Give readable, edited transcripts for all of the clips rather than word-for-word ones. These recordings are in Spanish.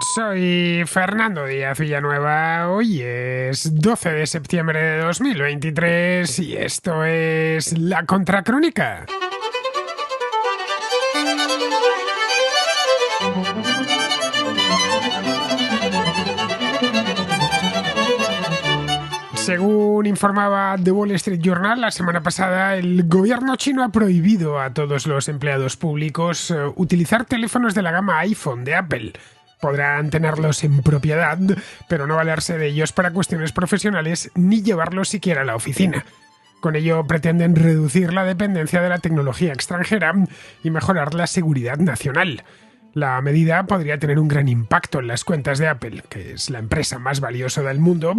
Soy Fernando Díaz Villanueva, hoy es 12 de septiembre de 2023 y esto es La Contracrónica. Según informaba The Wall Street Journal, la semana pasada el gobierno chino ha prohibido a todos los empleados públicos utilizar teléfonos de la gama iPhone de Apple. Podrán tenerlos en propiedad, pero no valerse de ellos para cuestiones profesionales ni llevarlos siquiera a la oficina. Con ello pretenden reducir la dependencia de la tecnología extranjera y mejorar la seguridad nacional. La medida podría tener un gran impacto en las cuentas de Apple, que es la empresa más valiosa del mundo,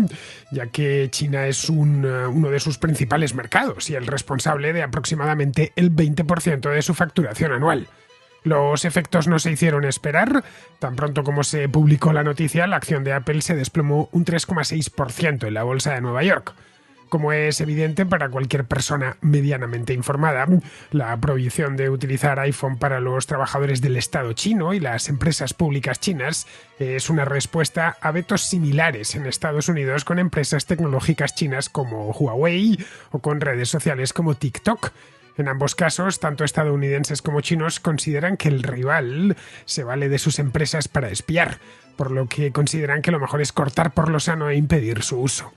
ya que China es uno de sus principales mercados y el responsable de aproximadamente el 20% de su facturación anual. Los efectos no se hicieron esperar. Tan pronto como se publicó la noticia, la acción de Apple se desplomó un 3,6% en la bolsa de Nueva York. Como es evidente para cualquier persona medianamente informada, la prohibición de utilizar iPhone para los trabajadores del Estado chino y las empresas públicas chinas es una respuesta a vetos similares en Estados Unidos con empresas tecnológicas chinas como Huawei o con redes sociales como TikTok. En ambos casos, tanto estadounidenses como chinos consideran que el rival se vale de sus empresas para espiar, por lo que consideran que lo mejor es cortar por lo sano e impedir su uso.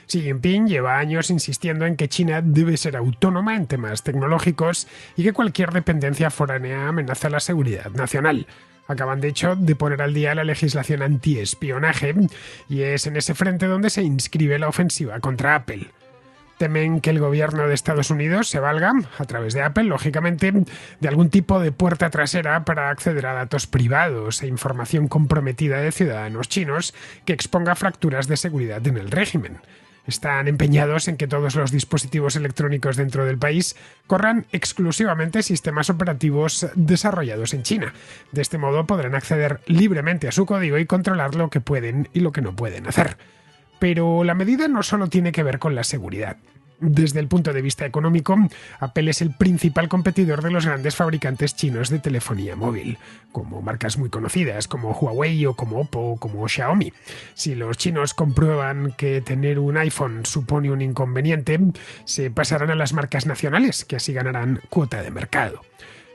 Xi Jinping lleva años insistiendo en que China debe ser autónoma en temas tecnológicos y que cualquier dependencia foránea amenaza la seguridad nacional. Acaban, de hecho, de poner al día la legislación antiespionaje y es en ese frente donde se inscribe la ofensiva contra Apple. Temen que el gobierno de Estados Unidos se valga, a través de Apple, lógicamente, de algún tipo de puerta trasera para acceder a datos privados e información comprometida de ciudadanos chinos que exponga fracturas de seguridad en el régimen. Están empeñados en que todos los dispositivos electrónicos dentro del país corran exclusivamente sistemas operativos desarrollados en China. De este modo podrán acceder libremente a su código y controlar lo que pueden y lo que no pueden hacer. Pero la medida no solo tiene que ver con la seguridad. Desde el punto de vista económico, Apple es el principal competidor de los grandes fabricantes chinos de telefonía móvil, como marcas muy conocidas como Huawei o como Oppo o como Xiaomi. Si los chinos comprueban que tener un iPhone supone un inconveniente, se pasarán a las marcas nacionales, que así ganarán cuota de mercado.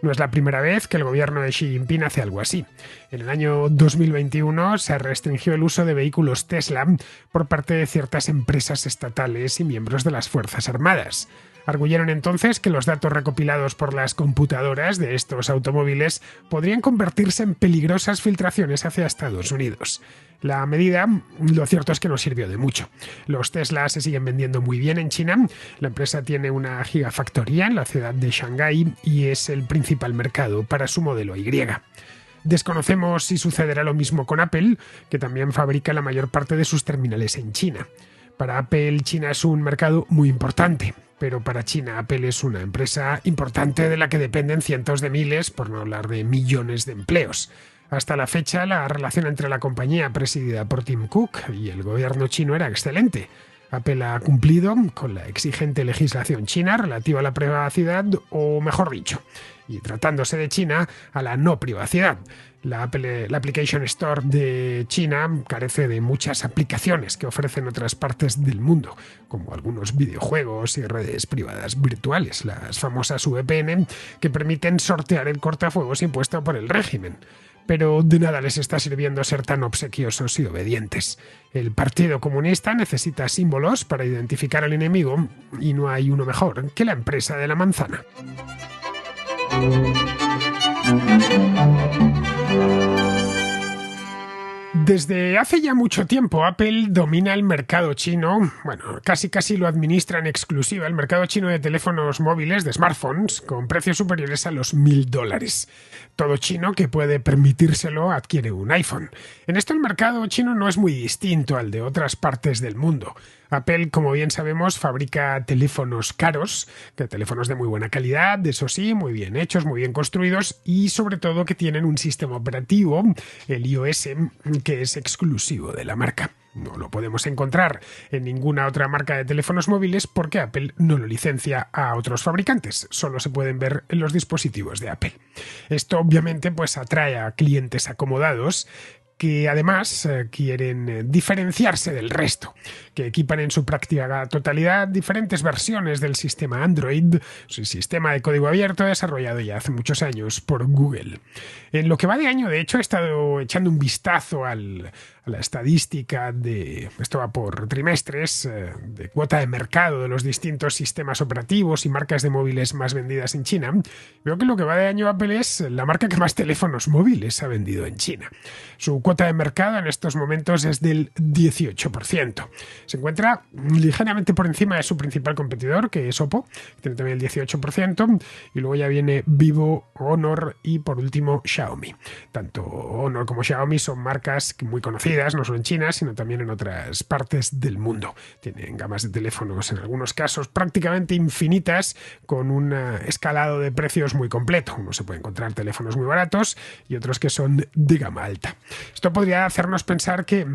No es la primera vez que el gobierno de Xi Jinping hace algo así. En el año 2021 se restringió el uso de vehículos Tesla por parte de ciertas empresas estatales y miembros de las Fuerzas Armadas. Arguyeron entonces que los datos recopilados por las computadoras de estos automóviles podrían convertirse en peligrosas filtraciones hacia Estados Unidos. La medida, lo cierto es que no sirvió de mucho. Los Tesla se siguen vendiendo muy bien en China. La empresa tiene una gigafactoría en la ciudad de Shanghái y es el principal mercado para su modelo Y. Desconocemos si sucederá lo mismo con Apple, que también fabrica la mayor parte de sus terminales en China. Para Apple, China es un mercado muy importante, pero para China, Apple es una empresa importante de la que dependen cientos de miles, por no hablar de millones de empleos. Hasta la fecha, la relación entre la compañía presidida por Tim Cook y el gobierno chino era excelente. Apple ha cumplido con la exigente legislación china relativa a la privacidad, o mejor dicho, y tratándose de China, a la no privacidad. La Application Store de China carece de muchas aplicaciones que ofrecen otras partes del mundo, como algunos videojuegos y redes privadas virtuales, las famosas VPN, que permiten sortear el cortafuegos impuesto por el régimen. Pero de nada les está sirviendo ser tan obsequiosos y obedientes. El Partido Comunista necesita símbolos para identificar al enemigo y no hay uno mejor que la empresa de la manzana. Desde hace ya mucho tiempo, Apple domina el mercado chino, casi lo administra en exclusiva, el mercado chino de teléfonos móviles, de smartphones, con precios superiores a los $1.000. Todo chino que puede permitírselo adquiere un iPhone. En esto el mercado chino no es muy distinto al de otras partes del mundo. Apple, como bien sabemos, fabrica teléfonos caros, teléfonos de muy buena calidad, eso sí, muy bien hechos, muy bien construidos y sobre todo que tienen un sistema operativo, el iOS, que es exclusivo de la marca. No lo podemos encontrar en ninguna otra marca de teléfonos móviles porque Apple no lo licencia a otros fabricantes. Solo se pueden ver en los dispositivos de Apple. Esto obviamente atrae a clientes acomodados que además quieren diferenciarse del resto, que equipan en su práctica totalidad diferentes versiones del sistema Android, su sistema de código abierto desarrollado ya hace muchos años por Google. En lo que va de año, de hecho, he estado echando un vistazo a la estadística de, esto va por trimestres, de cuota de mercado de los distintos sistemas operativos y marcas de móviles más vendidas en China. Veo que en lo que va de año Apple es la marca que más teléfonos móviles ha vendido en China. Su cuota de mercado en estos momentos es del 18%. Se encuentra ligeramente por encima de su principal competidor, que es Oppo, que tiene también el 18%, y luego ya viene Vivo, Honor y por último Xiaomi. Tanto Honor como Xiaomi son marcas muy conocidas, no solo en China, sino también en otras partes del mundo. Tienen gamas de teléfonos, en algunos casos prácticamente infinitas, con un escalado de precios muy completo. Uno se puede encontrar teléfonos muy baratos y otros que son de gama alta. Esto podría hacernos pensar que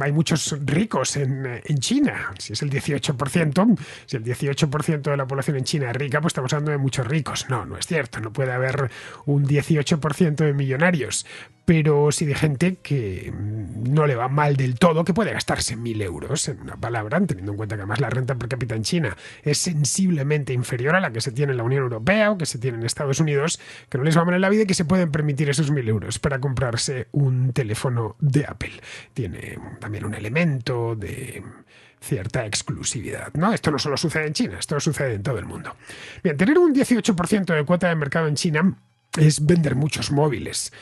hay muchos ricos en China. Si es el 18%, si el 18% de la población en China es rica, pues estamos hablando de muchos ricos. No, no es cierto. No puede haber un 18% de millonarios, pero sí de gente que no le va mal del todo, que puede gastarse 1.000 euros en una palabra, teniendo en cuenta que además la renta per cápita en China es sensiblemente inferior a la que se tiene en la Unión Europea o que se tiene en Estados Unidos, que no les va mal en la vida y que se pueden permitir esos 1.000 euros para comprarse un teléfono de Apple. Tiene también un elemento de cierta exclusividad, ¿no? Esto no solo sucede en China, esto sucede en todo el mundo. Bien, tener un 18% de cuota de mercado en China es vender muchos móviles.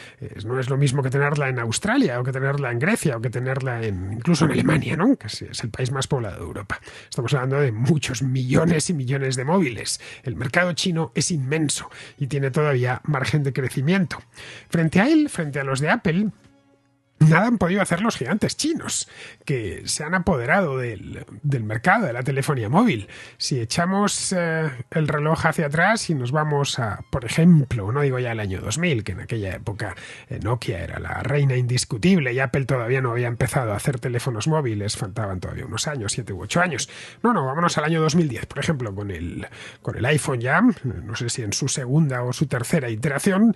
No es lo mismo que tenerla en Australia o que tenerla en Grecia o que tenerla incluso en Alemania, ¿no? Que es el país más poblado de Europa. Estamos hablando de muchos millones y millones de móviles. El mercado chino es inmenso y tiene todavía margen de crecimiento. Frente a él, frente a los de Apple, nada han podido hacer los gigantes chinos, que se han apoderado del mercado de la telefonía móvil. Si echamos el reloj hacia atrás y nos vamos a, por ejemplo, no digo ya el año 2000, que en aquella época Nokia era la reina indiscutible y Apple todavía no había empezado a hacer teléfonos móviles, faltaban todavía unos años, 7 u 8 años. No, vámonos al año 2010, por ejemplo, con el iPhone ya, no sé si en su segunda o su tercera iteración,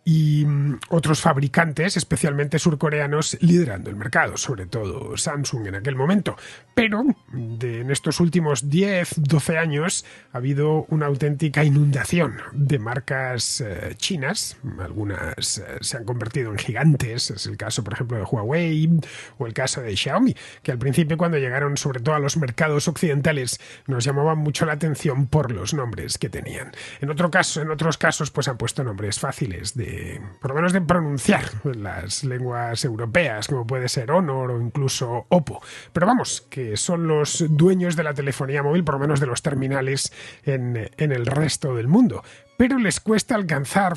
y otros fabricantes, especialmente surcoreanos, liderando el mercado, sobre todo Samsung en aquel momento. Pero en estos últimos 10-12 años ha habido una auténtica inundación de marcas chinas. Algunas se han convertido en gigantes, es el caso, por ejemplo, de Huawei o el caso de Xiaomi, que al principio, cuando llegaron sobre todo a los mercados occidentales, nos llamaban mucho la atención por los nombres que tenían. En otros casos, pues han puesto nombres fáciles por lo menos de pronunciar en las lenguas europeas, como puede ser Honor o incluso Oppo. Pero vamos, que son los dueños de la telefonía móvil, por lo menos de los terminales en el resto del mundo. Pero les cuesta alcanzar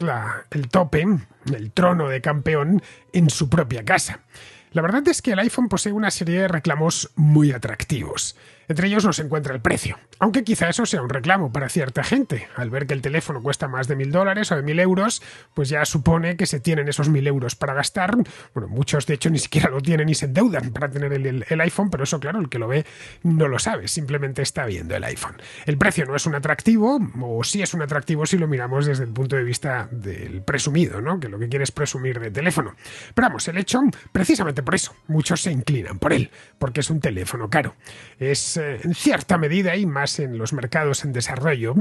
el tope, el trono de campeón en su propia casa. La verdad es que el iPhone posee una serie de reclamos muy atractivos. Entre ellos no se encuentra el precio, aunque quizá eso sea un reclamo para cierta gente. Al ver que el teléfono cuesta más de $1.000 o de 1.000 euros, pues ya supone que se tienen esos 1.000 euros para gastar. Bueno, muchos de hecho ni siquiera lo tienen y se endeudan para tener el iPhone, pero eso claro, el que lo ve no lo sabe, simplemente está viendo el iPhone. El precio no es un atractivo, o sí es un atractivo si lo miramos desde el punto de vista del presumido, ¿no? Que lo que quiere es presumir de teléfono. Pero vamos, el hecho, precisamente por eso, muchos se inclinan por él, porque es un teléfono caro. Es en cierta medida, y más en los mercados en desarrollo,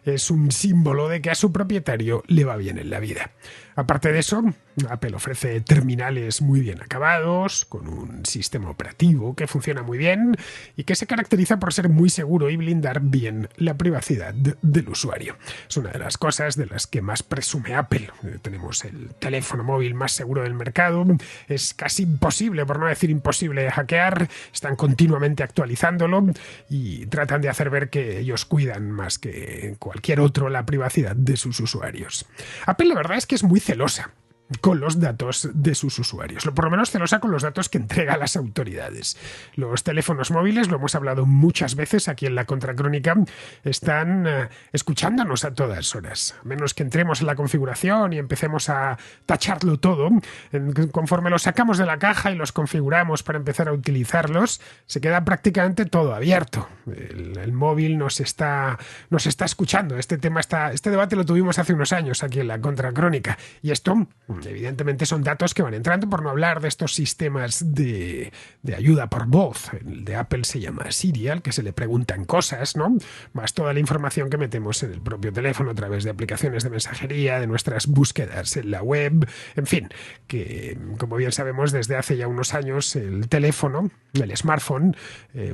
es un símbolo de que a su propietario le va bien en la vida. Aparte de eso, Apple ofrece terminales muy bien acabados, con un sistema operativo que funciona muy bien y que se caracteriza por ser muy seguro y blindar bien la privacidad del usuario. Es una de las cosas de las que más presume Apple. Tenemos el teléfono móvil más seguro del mercado, es casi imposible, por no decir imposible, de hackear, están continuamente actualizándolo y tratan de hacer ver que ellos cuidan más que cualquier otro la privacidad de sus usuarios. Apple, la verdad es que es muy celosa con los datos de sus usuarios, por lo menos celosa con los datos que entrega a las autoridades. Los teléfonos móviles, lo hemos hablado muchas veces aquí en la Contracrónica, están escuchándonos a todas horas. A menos que entremos en la configuración y empecemos a tacharlo todo, conforme los sacamos de la caja y los configuramos para empezar a utilizarlos, se queda prácticamente todo abierto. El móvil nos está escuchando. Este debate lo tuvimos hace unos años aquí en la Contracrónica, y esto Evidentemente son datos que van entrando, por no hablar de estos sistemas de ayuda por voz. El de Apple se llama Siri, al que se le preguntan cosas, ¿no? Más toda la información que metemos en el propio teléfono a través de aplicaciones de mensajería, de nuestras búsquedas en la web, en fin, que como bien sabemos desde hace ya unos años el teléfono, el smartphone,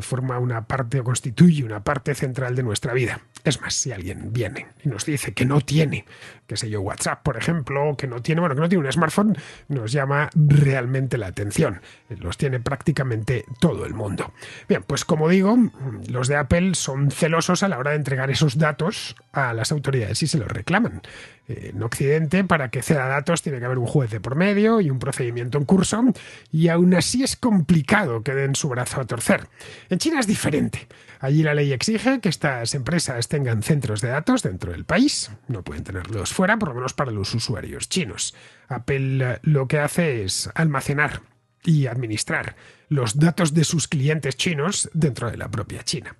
forma una parte o constituye una parte central de nuestra vida. Es más, si alguien viene y nos dice que no tiene, qué sé yo, WhatsApp, por ejemplo, que no tiene un smartphone, nos llama realmente la atención. Los tiene prácticamente todo el mundo. Bien, pues como digo, los de Apple son celosos a la hora de entregar esos datos a las autoridades y se los reclaman. En Occidente, para que ceda datos, tiene que haber un juez de por medio y un procedimiento en curso, y aún así es complicado que den su brazo a torcer. En China es diferente. Allí la ley exige que estas empresas tengan centros de datos dentro del país. No pueden tenerlos fuera, por lo menos para los usuarios chinos. Apple lo que hace es almacenar y administrar los datos de sus clientes chinos dentro de la propia China.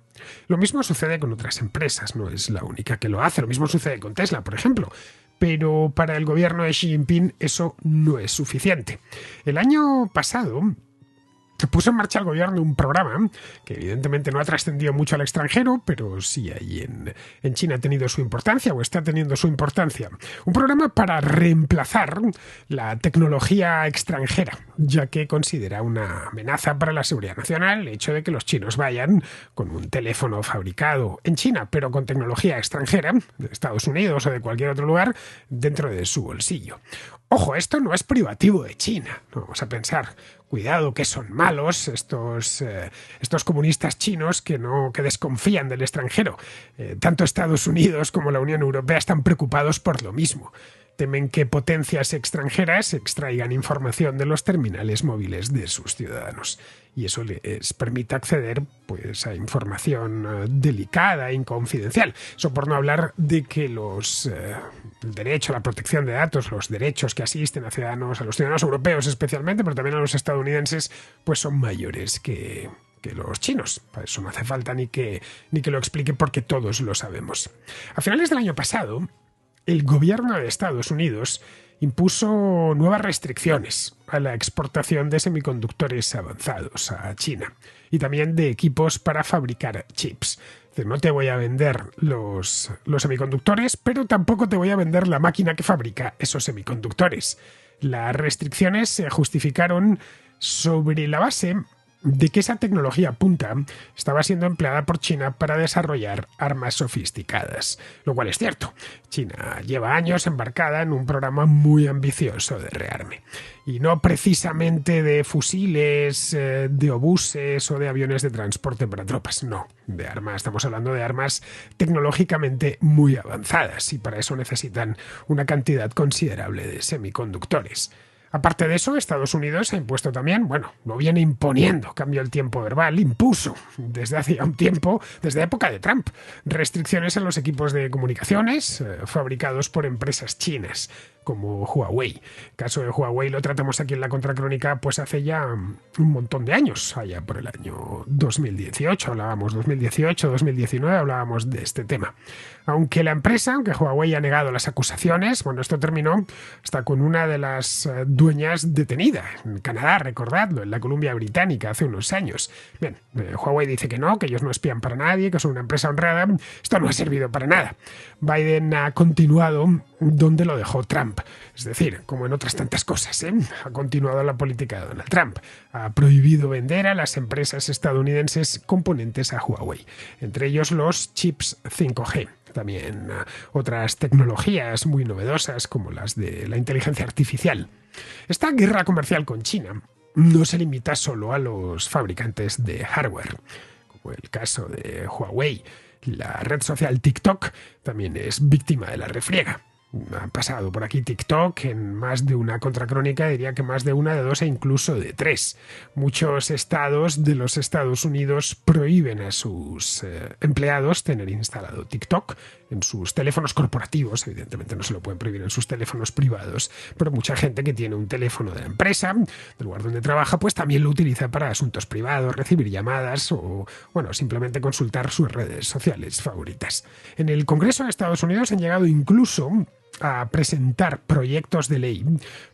Lo mismo sucede con otras empresas, no es la única que lo hace. Lo mismo sucede con Tesla, por ejemplo. Pero para el gobierno de Xi Jinping eso no es suficiente. El año pasado se puso en marcha el gobierno un programa que evidentemente no ha trascendido mucho al extranjero, pero sí ahí en China ha tenido su importancia o está teniendo su importancia. Un programa para reemplazar la tecnología extranjera, ya que considera una amenaza para la seguridad nacional el hecho de que los chinos vayan con un teléfono fabricado en China, pero con tecnología extranjera, de Estados Unidos o de cualquier otro lugar, dentro de su bolsillo. Ojo, esto no es privativo de China. No vamos a pensar, cuidado, que son malos estos comunistas chinos que desconfían del extranjero. Tanto Estados Unidos como la Unión Europea están preocupados por lo mismo. Temen que potencias extranjeras extraigan información de los terminales móviles de sus ciudadanos. Y eso les permite acceder pues, a información delicada e inconfidencial. Eso por no hablar de que el derecho a la protección de datos, los derechos que asisten a los ciudadanos europeos especialmente, pero también a los estadounidenses, pues son mayores que los chinos. Para eso no hace falta ni que lo explique porque todos lo sabemos. A finales del año pasado, el gobierno de Estados Unidos impuso nuevas restricciones a la exportación de semiconductores avanzados a China y también de equipos para fabricar chips. Es decir, no te voy a vender los semiconductores, pero tampoco te voy a vender la máquina que fabrica esos semiconductores. Las restricciones se justificaron sobre la base de que esa tecnología punta estaba siendo empleada por China para desarrollar armas sofisticadas, lo cual es cierto. China lleva años embarcada en un programa muy ambicioso de rearme, y no precisamente de fusiles, de obuses o de aviones de transporte para tropas, no, de armas. Estamos hablando de armas tecnológicamente muy avanzadas y para eso necesitan una cantidad considerable de semiconductores. Aparte de eso, Estados Unidos ha impuesto también, lo viene imponiendo, cambio el tiempo verbal, impuso desde hace ya un tiempo, desde la época de Trump, restricciones en los equipos de comunicaciones fabricados por empresas chinas, como Huawei. El caso de Huawei lo tratamos aquí en la Contracrónica pues hace ya un montón de años, allá por el año 2018, 2019 hablábamos de este tema. Aunque Huawei ha negado las acusaciones, esto terminó hasta con una de las dueñas detenida en Canadá, recordadlo, en la Columbia Británica hace unos años. Bien, Huawei dice que no, que ellos no espían para nadie, que son una empresa honrada. Esto no ha servido para nada. Biden ha continuado donde lo dejó Trump. Es decir, como en otras tantas cosas, ha continuado la política de Donald Trump. Ha prohibido vender a las empresas estadounidenses componentes a Huawei, entre ellos los chips 5G. También otras tecnologías muy novedosas como las de la inteligencia artificial. Esta guerra comercial con China no se limita solo a los fabricantes de hardware, como el caso de Huawei. La red social TikTok también es víctima de la refriega. Ha pasado por aquí TikTok en más de una contracrónica, diría que más de una, de dos e incluso de tres. Muchos estados de los Estados Unidos prohíben a sus empleados tener instalado TikTok en sus teléfonos corporativos. Evidentemente no se lo pueden prohibir en sus teléfonos privados, pero mucha gente que tiene un teléfono de la empresa, del lugar donde trabaja, pues también lo utiliza para asuntos privados, recibir llamadas o, simplemente consultar sus redes sociales favoritas. En el Congreso de Estados Unidos han llegado incluso a presentar proyectos de ley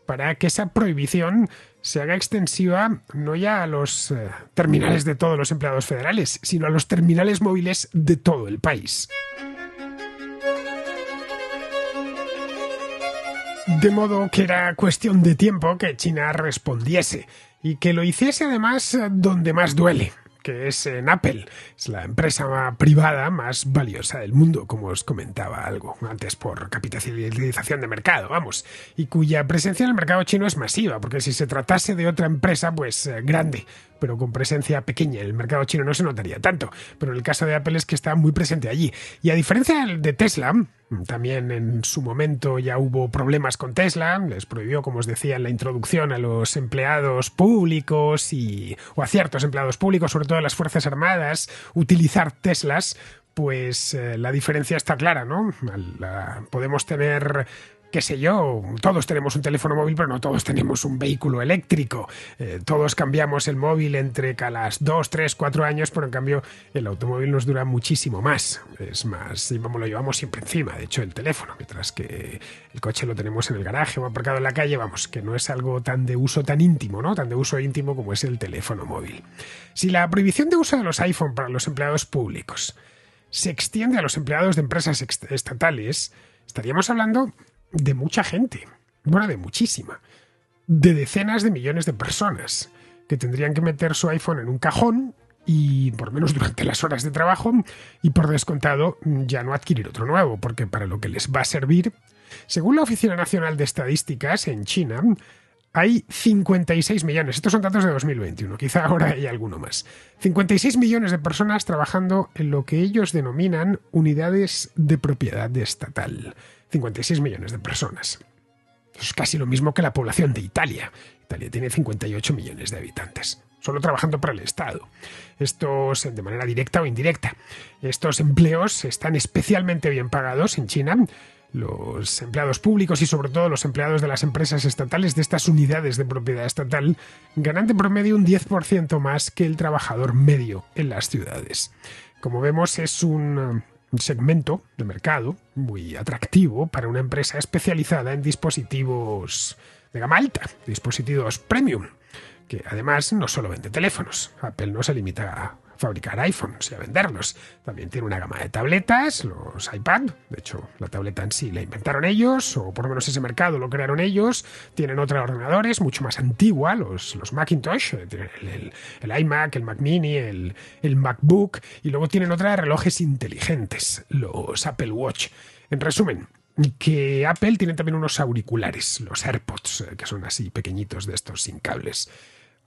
para que esa prohibición se haga extensiva no ya a los terminales de todos los empleados federales, sino a los terminales móviles de todo el país. De modo que era cuestión de tiempo que China respondiese y que lo hiciese además donde más duele, que es en Apple. Es la empresa privada más valiosa del mundo, como os comentaba algo antes, por capitalización de mercado, vamos, y cuya presencia en el mercado chino es masiva, porque si se tratase de otra empresa, pues grande, pero con presencia pequeña en el mercado chino no se notaría tanto, pero en el caso de Apple es que está muy presente allí. Y a diferencia de Tesla, también en su momento ya hubo problemas con Tesla, les prohibió, como os decía en la introducción, a los empleados públicos o a ciertos empleados públicos, sobre todo a las Fuerzas Armadas, utilizar Teslas. Pues la diferencia está clara, ¿no? Podemos tener, qué sé yo, todos tenemos un teléfono móvil, pero no todos tenemos un vehículo eléctrico. Todos cambiamos el móvil entre cada 2, 3, 4 años, pero en cambio el automóvil nos dura muchísimo más. Es más, lo llevamos siempre encima, de hecho, el teléfono, mientras que el coche lo tenemos en el garaje o aparcado en la calle, vamos, que no es algo tan de uso tan íntimo, ¿no? Tan de uso íntimo como es el teléfono móvil. Si la prohibición de uso de los iPhone para los empleados públicos se extiende a los empleados de empresas estatales, estaríamos hablando de mucha gente, bueno, de muchísima, de decenas de millones de personas que tendrían que meter su iPhone en un cajón y por lo menos durante las horas de trabajo y por descontado ya no adquirir otro nuevo, porque para lo que les va a servir, según la Oficina Nacional de Estadísticas en China, hay 56 millones, estos son datos de 2021, quizá ahora hay alguno más, 56 millones de personas trabajando en lo que ellos denominan unidades de propiedad estatal. 56 millones de personas. Eso es casi lo mismo que la población de Italia. Italia tiene 58 millones de habitantes, solo trabajando para el Estado. Estos, de manera directa o indirecta, estos empleos están especialmente bien pagados en China. Los empleados públicos y sobre todo los empleados de las empresas estatales de estas unidades de propiedad estatal ganan de promedio un 10% más que el trabajador medio en las ciudades. Como vemos, es un segmento de mercado muy atractivo para una empresa especializada en dispositivos de gama alta, dispositivos premium, que además no solo vende teléfonos. Apple no se limita a fabricar iPhones y a venderlos. También tiene una gama de tabletas, los iPad, de hecho la tableta en sí la inventaron ellos, o por lo menos ese mercado lo crearon ellos. Tienen otra de ordenadores, mucho más antigua, los Macintosh, tienen el iMac, el Mac Mini, el MacBook, y luego tienen otra de relojes inteligentes, los Apple Watch. En resumen, que Apple tiene también unos auriculares, los AirPods, que son así pequeñitos de estos sin cables.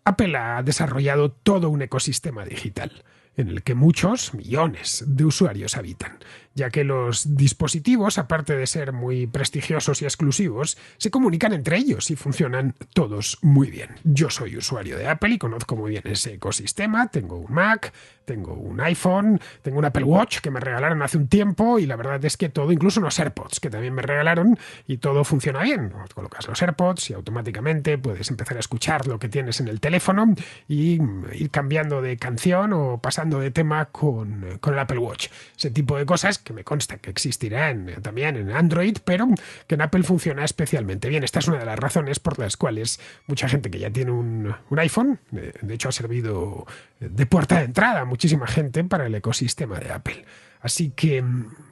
Apple ha desarrollado todo un ecosistema digital en el que muchos, millones de usuarios habitan, ya que los dispositivos, aparte de ser muy prestigiosos y exclusivos, se comunican entre ellos y funcionan todos muy bien. Yo soy usuario de Apple y conozco muy bien ese ecosistema. Tengo un Mac, tengo un iPhone, tengo un Apple Watch que me regalaron hace un tiempo y la verdad es que todo, incluso unos AirPods que también me regalaron, y todo funciona bien. Colocas los AirPods y automáticamente puedes empezar a escuchar lo que tienes en el teléfono y ir cambiando de canción o pasando de tema con el Apple Watch. Ese tipo de cosas que me consta que existirán también en Android, pero que en Apple funciona especialmente bien. Esta es una de las razones por las cuales mucha gente que ya tiene un iPhone, de hecho ha servido de puerta de entrada a muchísima gente para el ecosistema de Apple. Así que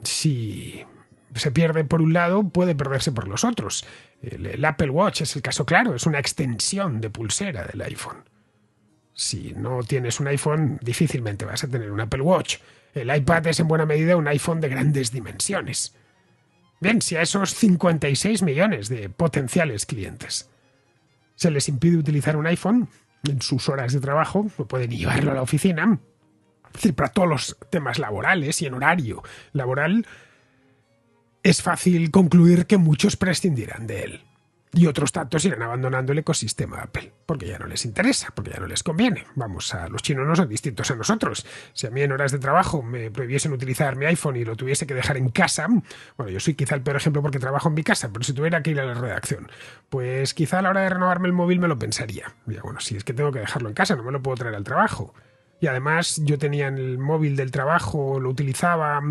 si se pierde por un lado, puede perderse por los otros. El Apple Watch es el caso claro, es una extensión de pulsera del iPhone. Si no tienes un iPhone, difícilmente vas a tener un Apple Watch. El iPad es en buena medida un iPhone de grandes dimensiones. Bien, si a esos 56 millones de potenciales clientes se les impide utilizar un iPhone en sus horas de trabajo, no pueden ni llevarlo a la oficina, es decir, para todos los temas laborales y en horario laboral, es fácil concluir que muchos prescindirán de él. Y otros tantos irán abandonando el ecosistema Apple, porque ya no les interesa, porque ya no les conviene. Vamos, los chinos no son distintos a nosotros. Si a mí en horas de trabajo me prohibiesen utilizar mi iPhone y lo tuviese que dejar en casa, bueno, yo soy quizá el peor ejemplo porque trabajo en mi casa, pero si tuviera que ir a la redacción, pues quizá a la hora de renovarme el móvil me lo pensaría. Y bueno, si es que tengo que dejarlo en casa, no me lo puedo traer al trabajo. Y además yo tenía el móvil del trabajo, lo utilizaba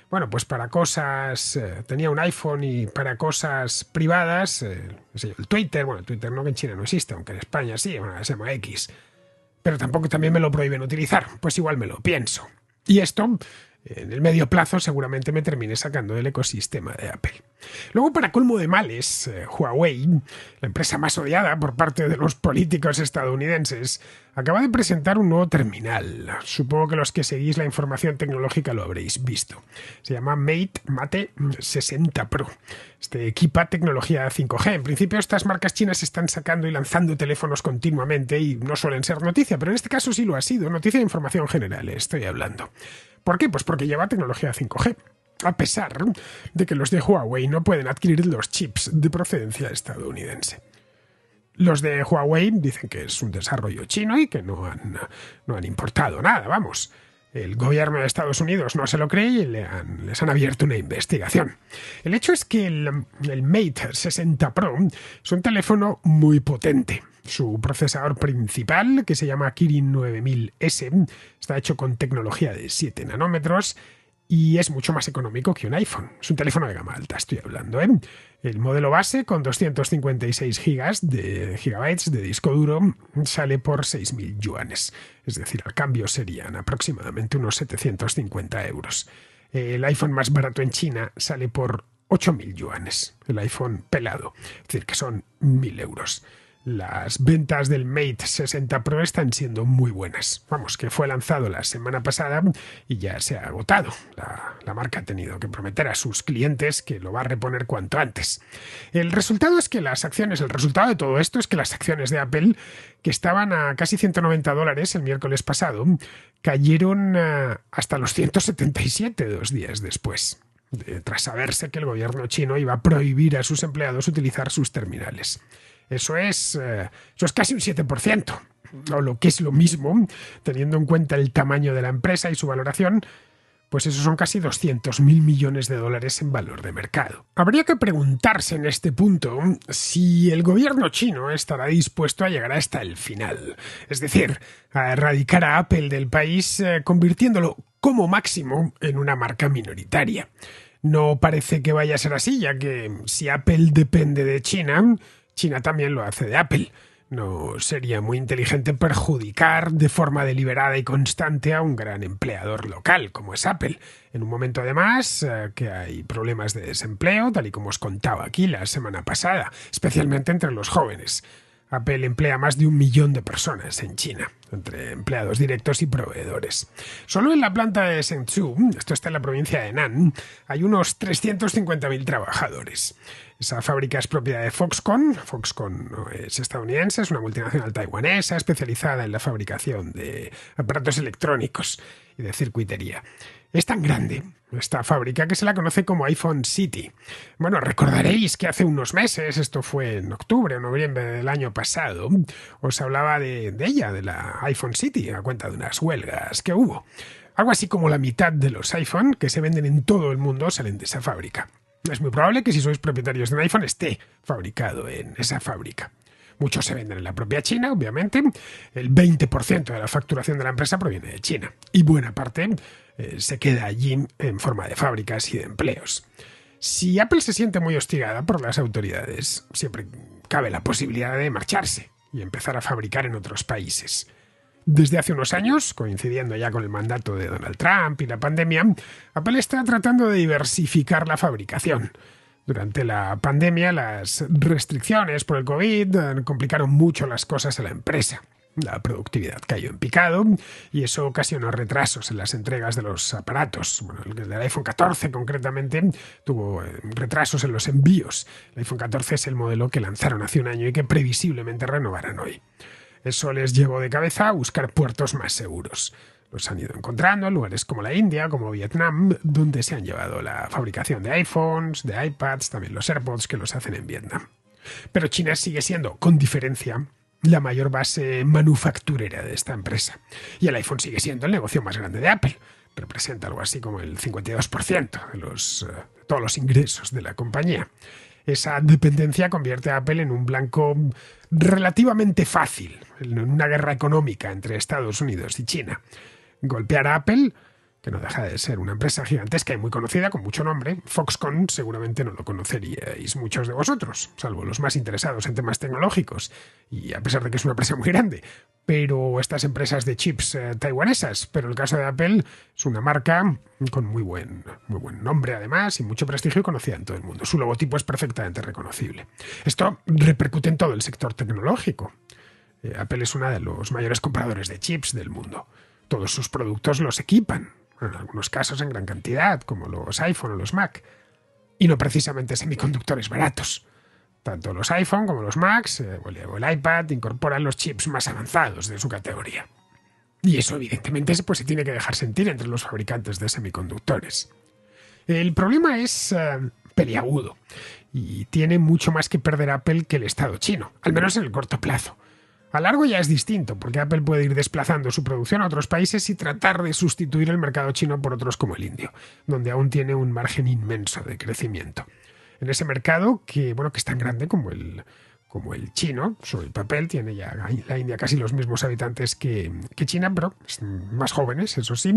Bueno, pues para cosas, tenía un iPhone y para cosas privadas, no sé, el Twitter, bueno, el Twitter no, que en China no existe, aunque en España sí, bueno, se llama X, pero tampoco también me lo prohíben utilizar, pues igual me lo pienso. Y esto, en el medio plazo, seguramente me termine sacando del ecosistema de Apple. Luego, para colmo de males, Huawei, la empresa más odiada por parte de los políticos estadounidenses, acaba de presentar un nuevo terminal. Supongo que los que seguís la información tecnológica lo habréis visto. Se llama Mate 60 Pro. Este equipa tecnología 5G. En principio, estas marcas chinas están sacando y lanzando teléfonos continuamente y no suelen ser noticia, pero en este caso sí lo ha sido. Noticia de información general, estoy hablando. ¿Por qué? Pues porque lleva tecnología 5G. A pesar de que los de Huawei no pueden adquirir los chips de procedencia estadounidense. Los de Huawei dicen que es un desarrollo chino y que no han importado nada, vamos. El gobierno de Estados Unidos no se lo cree y les han abierto una investigación. El hecho es que el Mate 60 Pro es un teléfono muy potente. Su procesador principal, que se llama Kirin 9000S, está hecho con tecnología de 7 nanómetros y es mucho más económico que un iPhone. Es un teléfono de gama alta, estoy hablando, ¿eh? El modelo base, con 256 gigabytes de disco duro, sale por 6.000 yuanes. Es decir, al cambio serían aproximadamente unos 750 euros. El iPhone más barato en China sale por 8.000 yuanes. El iPhone pelado, es decir, que son 1.000 euros. Las ventas del Mate 60 Pro están siendo muy buenas. Vamos, que fue lanzado la semana pasada y ya se ha agotado. La marca ha tenido que prometer a sus clientes que lo va a reponer cuanto antes. El resultado de todo esto es que las acciones de Apple, que estaban a casi $190 el miércoles pasado, cayeron hasta los 177 2 días después, tras saberse que el gobierno chino iba a prohibir a sus empleados utilizar sus terminales. Eso es casi un 7%, o lo que es lo mismo, teniendo en cuenta el tamaño de la empresa y su valoración, pues eso son casi 200.000 millones de dólares en valor de mercado. Habría que preguntarse en este punto si el gobierno chino estará dispuesto a llegar hasta el final, es decir, a erradicar a Apple del país, convirtiéndolo como máximo en una marca minoritaria. No parece que vaya a ser así, ya que si Apple depende de China, China también lo hace de Apple. No sería muy inteligente perjudicar de forma deliberada y constante a un gran empleador local como es Apple. En un momento además que hay problemas de desempleo, tal y como os contaba aquí la semana pasada, especialmente entre los jóvenes. Apple emplea más de 1 millón de personas en China, entre empleados directos y proveedores. Solo en la planta de Shenzhou, esto está en la provincia de Henan, hay unos 350.000 trabajadores. Esa fábrica es propiedad de Foxconn. Foxconn es estadounidense, es una multinacional taiwanesa especializada en la fabricación de aparatos electrónicos y de circuitería. Es tan grande esta fábrica que se la conoce como iPhone City. Bueno, recordaréis que hace unos meses, esto fue en octubre o noviembre del año pasado, os hablaba de ella, de la iPhone City, a cuenta de unas huelgas que hubo. Algo así como la mitad de los iPhone que se venden en todo el mundo salen de esa fábrica. Es muy probable que si sois propietarios de un iPhone esté fabricado en esa fábrica. Muchos se venden en la propia China, obviamente. El 20% de la facturación de la empresa proviene de China. Y buena parte se queda allí en forma de fábricas y de empleos. Si Apple se siente muy hostigada por las autoridades, siempre cabe la posibilidad de marcharse y empezar a fabricar en otros países. Desde hace unos años, coincidiendo ya con el mandato de Donald Trump y la pandemia, Apple está tratando de diversificar la fabricación. Durante la pandemia, las restricciones por el COVID complicaron mucho las cosas a la empresa. La productividad cayó en picado y eso ocasionó retrasos en las entregas de los aparatos. Bueno, el del iPhone 14 concretamente tuvo retrasos en los envíos. El iPhone 14 es el modelo que lanzaron hace un año y que previsiblemente renovarán hoy. Eso les llevó de cabeza a buscar puertos más seguros. Los han ido encontrando en lugares como la India, como Vietnam, donde se han llevado la fabricación de iPhones, de iPads, también los AirPods que los hacen en Vietnam. Pero China sigue siendo, con diferencia, la mayor base manufacturera de esta empresa. Y el iPhone sigue siendo el negocio más grande de Apple. Representa algo así como el 52% de todos los ingresos de la compañía. Esa dependencia convierte a Apple en un blanco relativamente fácil en una guerra económica entre Estados Unidos y China. Golpear a Apple que no deja de ser una empresa gigantesca y muy conocida, con mucho nombre. Foxconn seguramente no lo conoceríais muchos de vosotros, salvo los más interesados en temas tecnológicos, y a pesar de que es una empresa muy grande. Pero estas empresas de chips taiwanesas, pero el caso de Apple es una marca con muy buen nombre además y mucho prestigio y conocida en todo el mundo. Su logotipo es perfectamente reconocible. Esto repercute en todo el sector tecnológico. Apple es uno de los mayores compradores de chips del mundo. Todos sus productos los equipan, en algunos casos en gran cantidad, como los iPhone o los Mac, y no precisamente semiconductores baratos. Tanto los iPhone como los Macs o el iPad incorporan los chips más avanzados de su categoría. Y eso evidentemente pues, se tiene que dejar sentir entre los fabricantes de semiconductores. El problema es peliagudo y tiene mucho más que perder Apple que el Estado chino, al menos en el corto plazo. A largo ya es distinto, porque Apple puede ir desplazando su producción a otros países y tratar de sustituir el mercado chino por otros como el indio, donde aún tiene un margen inmenso de crecimiento. En ese mercado, que es tan grande como el chino, sobre el papel tiene ya la India casi los mismos habitantes que China, pero más jóvenes, eso sí.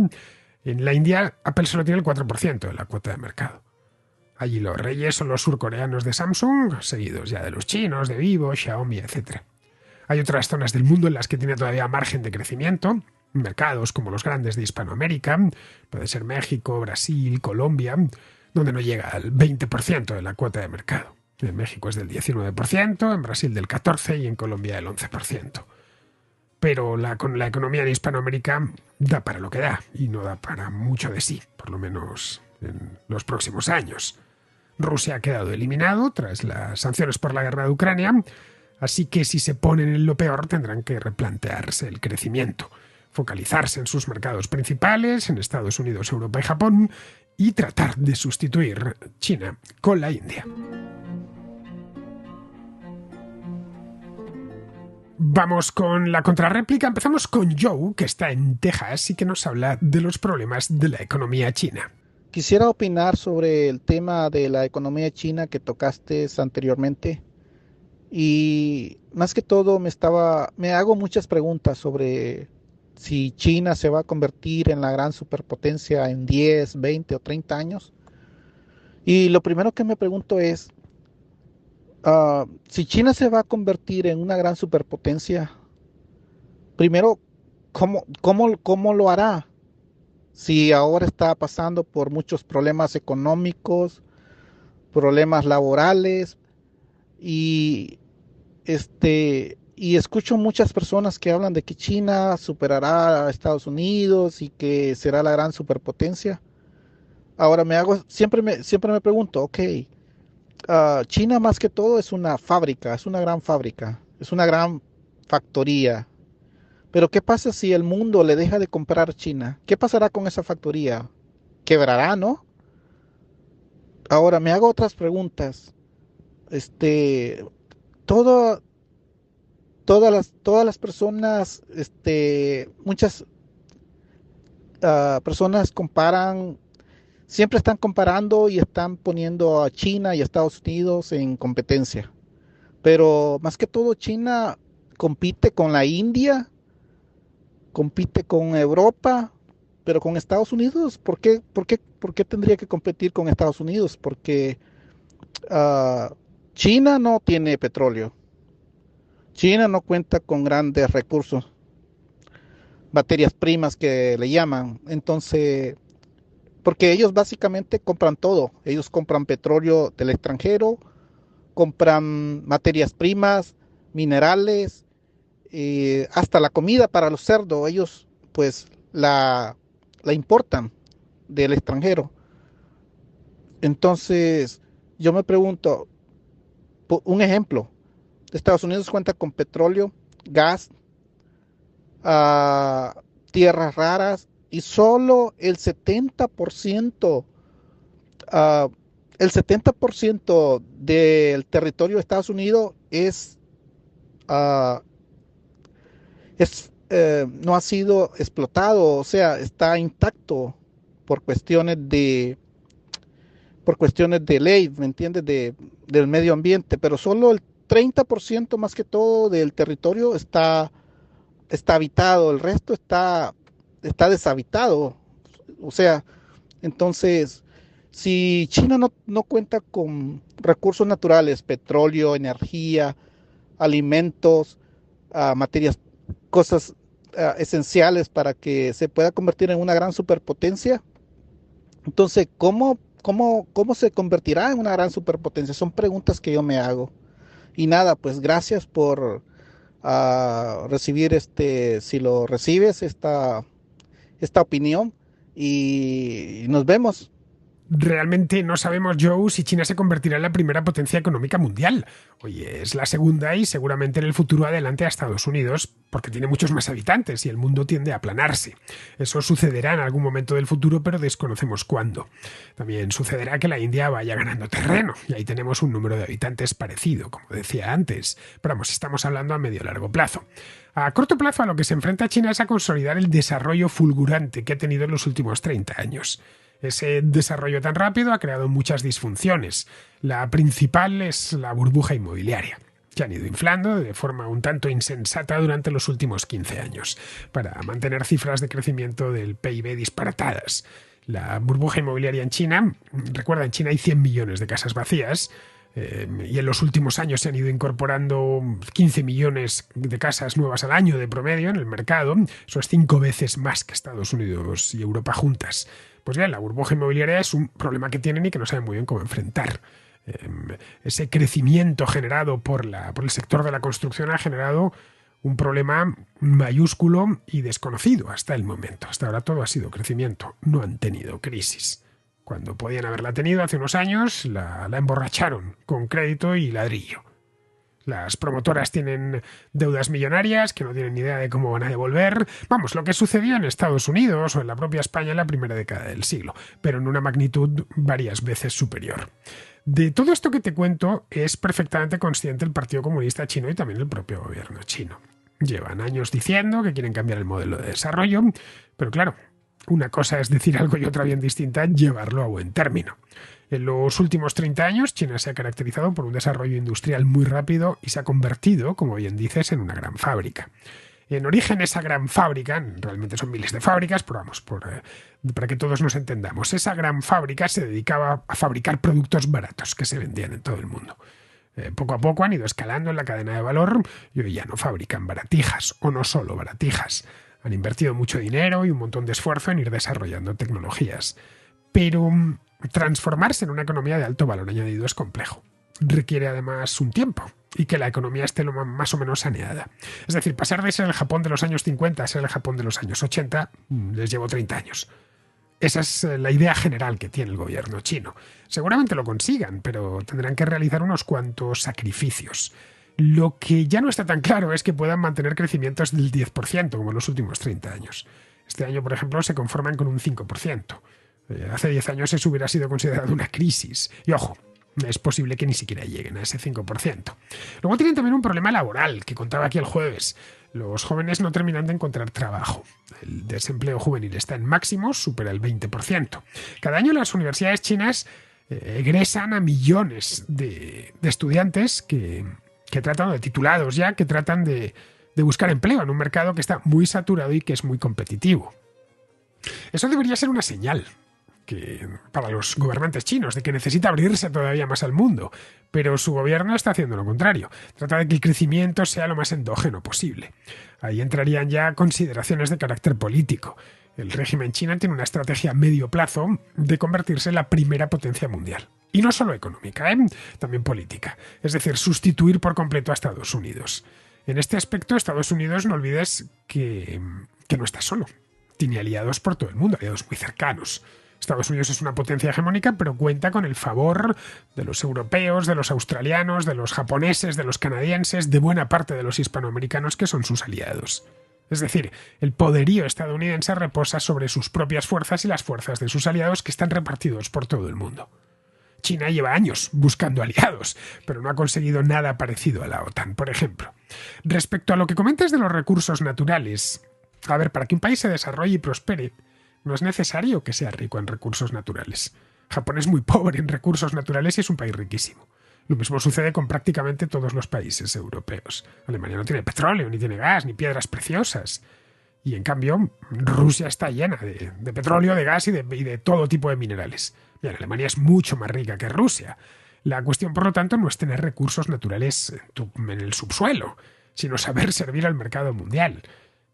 En la India, Apple solo tiene el 4% de la cuota de mercado. Allí los reyes son los surcoreanos de Samsung, seguidos ya de los chinos, de Vivo, Xiaomi, etc. Hay otras zonas del mundo en las que tiene todavía margen de crecimiento, mercados como los grandes de Hispanoamérica, puede ser México, Brasil, Colombia, donde no llega al 20% de la cuota de mercado. En México es del 19%, en Brasil del 14% y en Colombia del 11%. Pero con la economía de Hispanoamérica da para lo que da y no da para mucho de sí, por lo menos en los próximos años. Rusia ha quedado eliminado tras las sanciones por la guerra de Ucrania, así que si se ponen en lo peor tendrán que replantearse el crecimiento, focalizarse en sus mercados principales, en Estados Unidos, Europa y Japón, y tratar de sustituir China con la India. Vamos con la contrarréplica. Empezamos con Joe, que está en Texas y que nos habla de los problemas de la economía china. Quisiera opinar sobre el tema de la economía china que tocaste anteriormente. Y más que todo me hago muchas preguntas sobre si China se va a convertir en la gran superpotencia en 10, 20 o 30 años. Y lo primero que me pregunto es, si China se va a convertir en una gran superpotencia, primero, ¿cómo lo hará? Si ahora está pasando por muchos problemas económicos, problemas laborales, y y escucho muchas personas que hablan de que China superará a Estados Unidos y que será la gran superpotencia. Ahora siempre me pregunto, ok, China más que todo es una fábrica, es una gran fábrica, es una gran factoría. Pero ¿qué pasa si el mundo le deja de comprar China? ¿Qué pasará con esa factoría? ¿Quebrará, no? Ahora me hago otras preguntas. Todo, todas las personas, muchas personas siempre están comparando y están poniendo a China y a Estados Unidos en competencia. Pero más que todo China compite con la India, compite con Europa, pero con Estados Unidos, ¿por qué tendría que competir con Estados Unidos? Porque China no tiene petróleo. China no cuenta con grandes recursos, materias primas que le llaman. Entonces, porque ellos básicamente compran todo. Ellos compran petróleo del extranjero, compran materias primas, minerales, hasta la comida para los cerdos. Ellos pues la importan del extranjero. Entonces, yo me pregunto, un ejemplo, Estados Unidos cuenta con petróleo, gas, tierras raras y solo uh, el 70% del territorio de Estados Unidos uh, no ha sido explotado, o sea, está intacto por cuestiones de ley, ¿me entiendes? Del medio ambiente, pero solo el 30% más que todo del territorio está habitado, el resto está deshabitado. O sea, entonces, si China no cuenta con recursos naturales, petróleo, energía, alimentos, materias, cosas esenciales para que se pueda convertir en una gran superpotencia, entonces, ¿cómo se convertirá en una gran superpotencia? Son preguntas que yo me hago. Y nada, pues gracias por recibir si lo recibes, esta opinión. Y nos vemos. Realmente no sabemos, Joe, si China se convertirá en la primera potencia económica mundial. Oye, es la segunda y seguramente en el futuro adelante a Estados Unidos, porque tiene muchos más habitantes y el mundo tiende a aplanarse. Eso sucederá en algún momento del futuro, pero desconocemos cuándo. También sucederá que la India vaya ganando terreno, y ahí tenemos un número de habitantes parecido, como decía antes. Pero vamos, estamos hablando a medio largo plazo. A corto plazo, a lo que se enfrenta China es a consolidar el desarrollo fulgurante que ha tenido en los últimos 30 años. Ese desarrollo tan rápido ha creado muchas disfunciones. La principal es la burbuja inmobiliaria, que han ido inflando de forma un tanto insensata durante los últimos 15 años, para mantener cifras de crecimiento del PIB disparatadas. La burbuja inmobiliaria en China, recuerda, en China hay 100 millones de casas vacías, y en los últimos años se han ido incorporando 15 millones de casas nuevas al año de promedio en el mercado. Eso es 5 veces más que Estados Unidos y Europa juntas. Pues bien, la burbuja inmobiliaria es un problema que tienen y que no saben muy bien cómo enfrentar. Ese crecimiento generado por el sector de la construcción ha generado un problema mayúsculo y desconocido hasta el momento. Hasta ahora todo ha sido crecimiento, no han tenido crisis. Cuando podían haberla tenido hace unos años, la emborracharon con crédito y ladrillo. Las promotoras tienen deudas millonarias que no tienen ni idea de cómo van a devolver. Vamos, lo que sucedió en Estados Unidos o en la propia España en la primera década del siglo, pero en una magnitud varias veces superior. De todo esto que te cuento es perfectamente consciente el Partido Comunista Chino y también el propio gobierno chino. Llevan años diciendo que quieren cambiar el modelo de desarrollo, pero claro, una cosa es decir algo y otra bien distinta, llevarlo a buen término. En los últimos 30 años, China se ha caracterizado por un desarrollo industrial muy rápido y se ha convertido, como bien dices, en una gran fábrica. En origen, esa gran fábrica, realmente son miles de fábricas, pero vamos, para que todos nos entendamos, esa gran fábrica se dedicaba a fabricar productos baratos que se vendían en todo el mundo. Poco a poco han ido escalando en la cadena de valor y hoy ya no fabrican baratijas, o no solo baratijas. Han invertido mucho dinero y un montón de esfuerzo en ir desarrollando tecnologías. Pero transformarse en una economía de alto valor añadido es complejo. Requiere además un tiempo y que la economía esté más o menos saneada. Es decir, pasar de ser el Japón de los años 50 a ser el Japón de los años 80 les llevó 30 años. Esa es la idea general que tiene el gobierno chino. Seguramente lo consigan, pero tendrán que realizar unos cuantos sacrificios. Lo que ya no está tan claro es que puedan mantener crecimientos del 10%, como en los últimos 30 años. Este año, por ejemplo, se conforman con un 5%. Hace 10 años eso hubiera sido considerado una crisis. Y ojo, es posible que ni siquiera lleguen a ese 5%. Luego tienen también un problema laboral, que contaba aquí el jueves. Los jóvenes no terminan de encontrar trabajo. El desempleo juvenil está en máximos, supera el 20%. Cada año las universidades chinas egresan a millones de estudiantes que tratan, de titulados ya, que tratan de buscar empleo en un mercado que está muy saturado y que es muy competitivo. Eso debería ser una señal para los gobernantes chinos de que necesita abrirse todavía más al mundo, pero su gobierno está haciendo lo contrario. Trata de que el crecimiento sea lo más endógeno posible. Ahí entrarían ya consideraciones de carácter político. El régimen chino tiene una estrategia a medio plazo de convertirse en la primera potencia mundial. Y no solo económica, también política. Es decir, sustituir por completo a Estados Unidos. En este aspecto, Estados Unidos, no olvides que no está solo. Tiene aliados por todo el mundo, aliados muy cercanos. Estados Unidos es una potencia hegemónica, pero cuenta con el favor de los europeos, de los australianos, de los japoneses, de los canadienses, de buena parte de los hispanoamericanos que son sus aliados. Es decir, el poderío estadounidense reposa sobre sus propias fuerzas y las fuerzas de sus aliados que están repartidos por todo el mundo. China lleva años buscando aliados, pero no ha conseguido nada parecido a la OTAN, por ejemplo. Respecto a lo que comentas de los recursos naturales, a ver, para que un país se desarrolle y prospere, no es necesario que sea rico en recursos naturales. Japón es muy pobre en recursos naturales y es un país riquísimo. Lo mismo sucede con prácticamente todos los países europeos. Alemania no tiene petróleo, ni tiene gas, ni piedras preciosas. Y en cambio, Rusia está llena de petróleo, de gas y de todo tipo de minerales. Bien, Alemania es mucho más rica que Rusia. La cuestión, por lo tanto, no es tener recursos naturales en el subsuelo, sino saber servir al mercado mundial.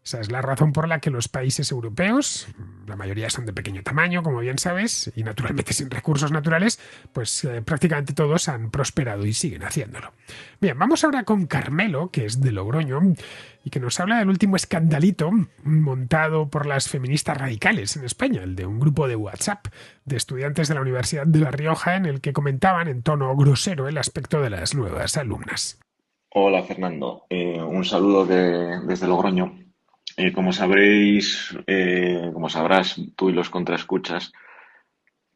Esa es la razón por la que los países europeos, la mayoría son de pequeño tamaño, como bien sabes, y naturalmente sin recursos naturales, pues prácticamente todos han prosperado y siguen haciéndolo. Bien, vamos ahora con Carmelo, que es de Logroño, y que nos habla del último escandalito montado por las feministas radicales en España, el de un grupo de WhatsApp de estudiantes de la Universidad de La Rioja en el que comentaban en tono grosero el aspecto de las nuevas alumnas. Hola Fernando, un saludo desde Logroño. Como sabrás tú y los contraescuchas,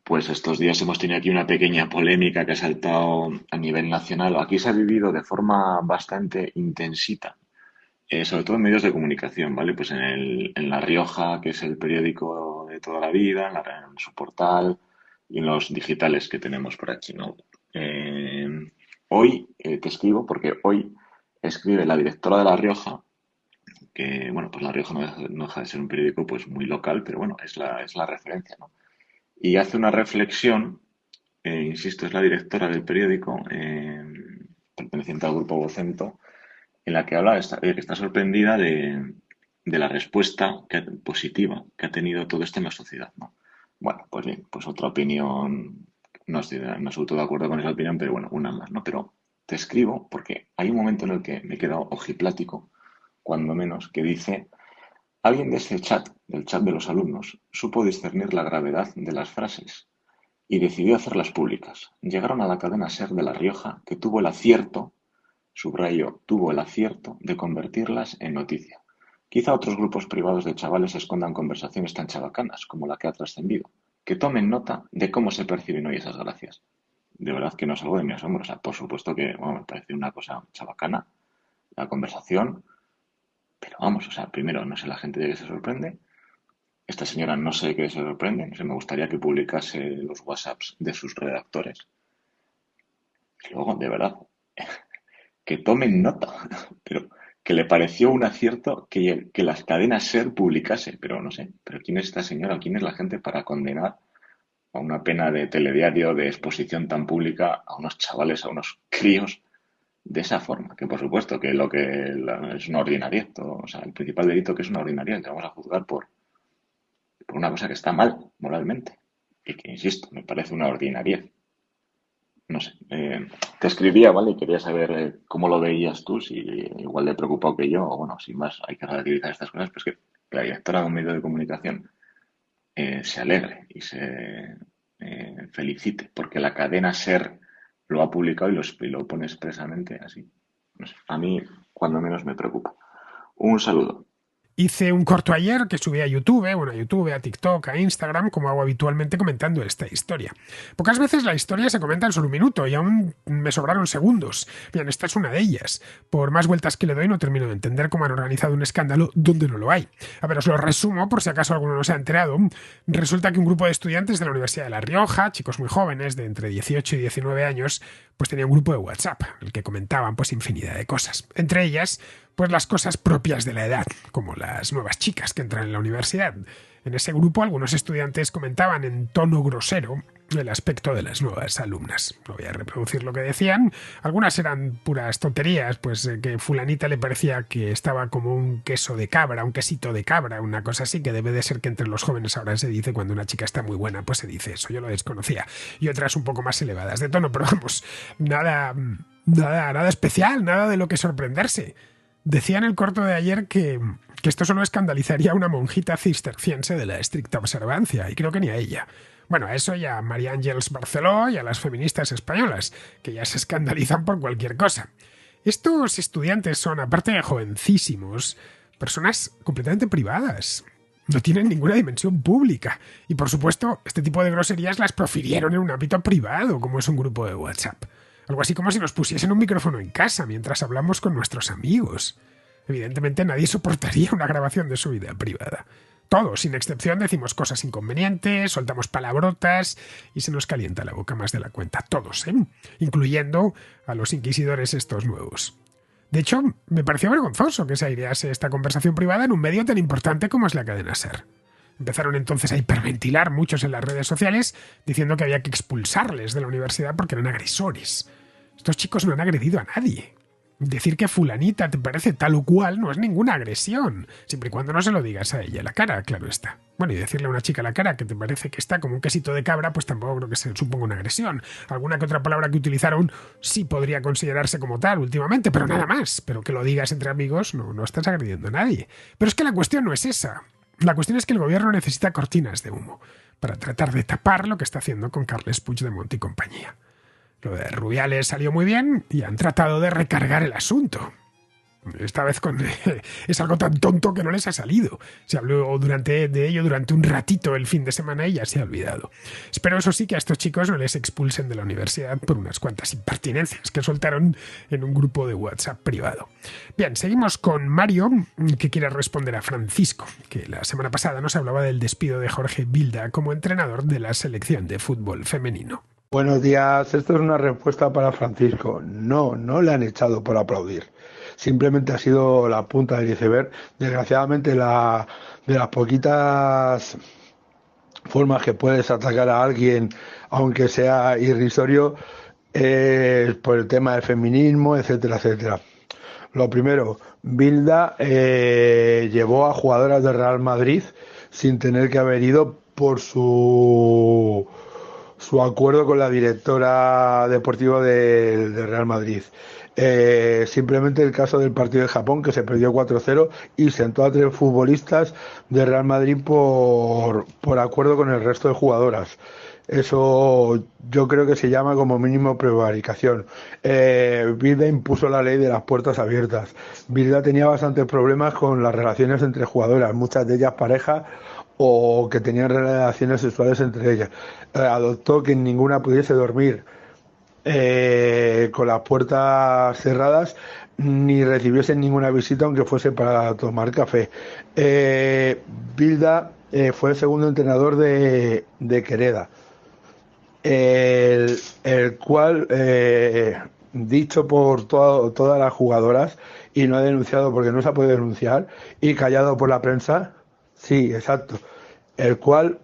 pues estos días hemos tenido aquí una pequeña polémica que ha saltado a nivel nacional. Aquí se ha vivido de forma bastante intensita, sobre todo en medios de comunicación, ¿vale? Pues en La Rioja, que es el periódico de toda la vida, en su portal y en los digitales que tenemos por aquí, ¿no? Eh, Hoy te escribo porque hoy escribe la directora de La Rioja, que, bueno, pues La Rioja no deja de ser un periódico pues muy local, pero bueno, es la referencia, ¿no? Y hace una reflexión, insisto, es la directora del periódico, perteneciente al grupo Vocento, en la que habla que está sorprendida de la respuesta positiva que ha tenido todo esto en la sociedad, ¿no? Bueno, pues bien, pues otra opinión, no estoy en absoluto de acuerdo con esa opinión, pero bueno, una más, ¿no? Pero te escribo porque hay un momento en el que me he quedado ojiplático, cuando menos, que dice: alguien de ese chat, del chat de los alumnos, supo discernir la gravedad de las frases y decidió hacerlas públicas. Llegaron a la cadena SER de La Rioja, que tuvo el acierto, subrayo, tuvo el acierto de convertirlas en noticia. Quizá otros grupos privados de chavales escondan conversaciones tan chabacanas como la que ha trascendido. Que tomen nota de cómo se perciben hoy esas gracias. De verdad que no es algo de mi asombro. O sea, por supuesto que me parece una cosa chabacana la conversación, pero vamos, o sea, primero no sé la gente de qué se sorprende. Esta señora no sé de qué se sorprende. No sé, me gustaría que publicase los WhatsApps de sus redactores. Y luego, de verdad, que tomen nota, pero que le pareció un acierto que las cadenas SER publicase, pero no sé, pero ¿quién es esta señora? ¿Quién es la gente para condenar a una pena de telediario, de exposición tan pública, a unos chavales, a unos críos, de esa forma? Que por supuesto que es una ordinariedad, o sea, el principal delito que es una ordinariedad, te vamos a juzgar por una cosa que está mal moralmente y que, insisto, me parece una ordinariedad. No sé, te escribía, ¿vale? Y quería saber cómo lo veías tú, si igual de preocupado que yo, o bueno, sin más, hay que relativizar estas cosas, pues que la directora de un medio de comunicación se alegre y se felicite, porque la cadena SER lo ha publicado y lo pone expresamente así. No sé, a mí, cuando menos, me preocupa. Un saludo. Hice un corto ayer que subí a YouTube, a TikTok, a Instagram, como hago habitualmente comentando esta historia. Pocas veces la historia se comenta en solo un minuto y aún me sobraron segundos. Bien, esta es una de ellas. Por más vueltas que le doy no termino de entender cómo han organizado un escándalo donde no lo hay. A ver, os lo resumo por si acaso alguno no se ha enterado. Resulta que un grupo de estudiantes de la Universidad de La Rioja, chicos muy jóvenes, de entre 18 y 19 años, pues tenía un grupo de WhatsApp, en el que comentaban pues infinidad de cosas. Entre ellas, pues las cosas propias de la edad, como las nuevas chicas que entran en la universidad. En ese grupo algunos estudiantes comentaban en tono grosero el aspecto de las nuevas alumnas. No voy a reproducir lo que decían. Algunas eran puras tonterías, pues que fulanita le parecía que estaba como un queso de cabra, un quesito de cabra, una cosa así, que debe de ser que entre los jóvenes ahora se dice cuando una chica está muy buena, pues se dice eso, yo lo desconocía. Y otras un poco más elevadas de tono, pero vamos, nada especial, nada de lo que sorprenderse. Decía en el corto de ayer que esto solo escandalizaría a una monjita cisterciense de la estricta observancia, y creo que ni a ella. Bueno, a eso y a María Ángeles Barceló y a las feministas españolas, que ya se escandalizan por cualquier cosa. Estos estudiantes son, aparte de jovencísimos, personas completamente privadas. No tienen ninguna dimensión pública. Y por supuesto, este tipo de groserías las profirieron en un ámbito privado, como es un grupo de WhatsApp. Algo así como si nos pusiesen un micrófono en casa mientras hablamos con nuestros amigos. Evidentemente nadie soportaría una grabación de su vida privada. Todos, sin excepción, decimos cosas inconvenientes, soltamos palabrotas y se nos calienta la boca más de la cuenta. Todos, ¿eh? Incluyendo a los inquisidores estos nuevos. De hecho, me pareció vergonzoso que se airease esta conversación privada en un medio tan importante como es la cadena SER. Empezaron entonces a hiperventilar muchos en las redes sociales diciendo que había que expulsarles de la universidad porque eran agresores. Estos chicos no han agredido a nadie. Decir que fulanita te parece tal o cual no es ninguna agresión, siempre y cuando no se lo digas a ella a la cara, claro está. Bueno, y decirle a una chica a la cara que te parece que está como un quesito de cabra, pues tampoco creo que se suponga una agresión. Alguna que otra palabra que utilizaron sí podría considerarse como tal últimamente, pero nada más. Pero que lo digas entre amigos no estás agrediendo a nadie. Pero es que la cuestión no es esa. La cuestión es que el gobierno necesita cortinas de humo para tratar de tapar lo que está haciendo con Carles Puigdemont y compañía. Lo de Rubiales salió muy bien y han tratado de recargar el asunto. Esta vez es algo tan tonto que no les ha salido. Se habló de ello durante un ratito el fin de semana y ya se ha olvidado. Espero, eso sí, que a estos chicos no les expulsen de la universidad por unas cuantas impertinencias que soltaron en un grupo de WhatsApp privado. Bien, seguimos con Mario, que quiere responder a Francisco, que la semana pasada nos hablaba del despido de Jorge Vilda como entrenador de la selección de fútbol femenino. Buenos días, esto es una respuesta para Francisco. No le han echado por aplaudir. Simplemente ha sido la punta del iceberg. Desgraciadamente, de las poquitas formas que puedes atacar a alguien, aunque sea irrisorio, es por el tema del feminismo, etcétera, etcétera. Lo primero, Bilda llevó a jugadoras de Real Madrid sin tener que haber ido por su acuerdo con la directora deportiva de Real Madrid. Simplemente el caso del partido de Japón, que se perdió 4-0 y sentó a 3 futbolistas de Real Madrid por acuerdo con el resto de jugadoras. Eso yo creo que se llama como mínimo prevaricación. Bilda impuso la ley de las puertas abiertas. Bilda tenía bastantes problemas con las relaciones entre jugadoras, muchas de ellas parejas o que tenían relaciones sexuales entre ellas. Adoptó que ninguna pudiese dormir con las puertas cerradas ni recibiesen ninguna visita aunque fuese para tomar café. Bilda fue el segundo entrenador de Quereda, el cual, dicho por todas las jugadoras, y no ha denunciado porque no se ha podido denunciar, y callado por la prensa, sí, exacto, el cual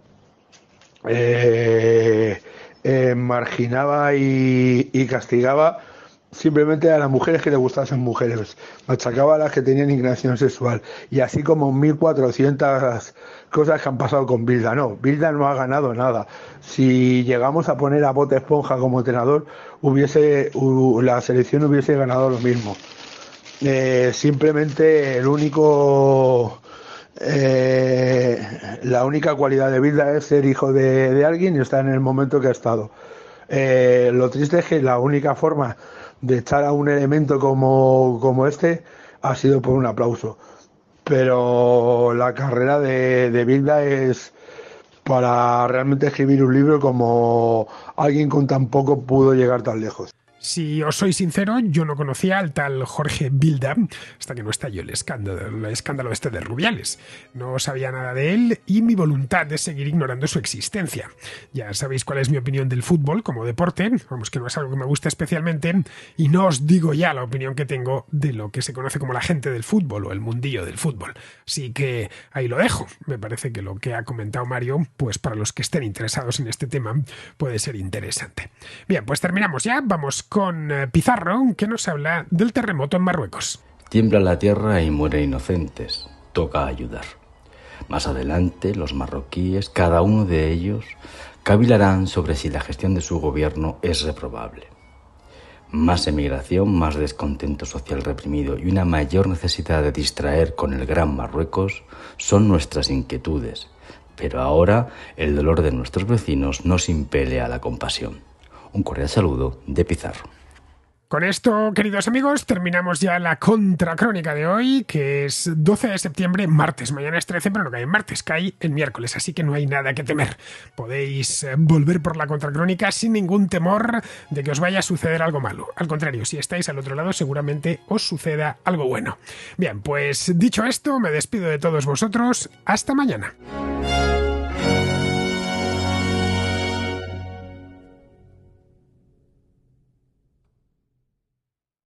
marginaba y castigaba simplemente a las mujeres que le gustasen mujeres, machacaba a las que tenían inclinación sexual, y así como 1400 cosas que han pasado con Bilda. No, Bilda no ha ganado nada. Si llegamos a poner a Bob Esponja como entrenador, la selección hubiese ganado lo mismo. Simplemente la única cualidad de Bilda es ser hijo de alguien y estar en el momento que ha estado. Lo triste es que la única forma de echar a un elemento como este ha sido por un aplauso. Pero la carrera de Bilda es para realmente escribir un libro, como alguien con tan poco pudo llegar tan lejos. Si os soy sincero, yo no conocía al tal Jorge Vilda hasta que no estalló el escándalo este de Rubiales. No sabía nada de él y mi voluntad es seguir ignorando su existencia. Ya sabéis cuál es mi opinión del fútbol como deporte, vamos, que no es algo que me gusta especialmente, y no os digo ya la opinión que tengo de lo que se conoce como la gente del fútbol o el mundillo del fútbol. Así que ahí lo dejo. Me parece que lo que ha comentado Mario, pues para los que estén interesados en este tema, puede ser interesante. Bien, pues terminamos ya. Vamos con Pizarro, que nos habla del terremoto en Marruecos. Tiembla la tierra y mueren inocentes. Toca ayudar. Más adelante, los marroquíes, cada uno de ellos, cavilarán sobre si la gestión de su gobierno es reprobable. Más emigración, más descontento social reprimido y una mayor necesidad de distraer con el gran Marruecos son nuestras inquietudes. Pero ahora el dolor de nuestros vecinos nos impele a la compasión. Un cordial saludo de Pizarro. Con esto, queridos amigos, terminamos ya la contracrónica de hoy, que es 12 de septiembre, martes. Mañana es 13, pero no cae en martes, cae en miércoles, así que no hay nada que temer. Podéis volver por la contracrónica sin ningún temor de que os vaya a suceder algo malo. Al contrario, si estáis al otro lado, seguramente os suceda algo bueno. Bien, pues dicho esto, me despido de todos vosotros. Hasta mañana.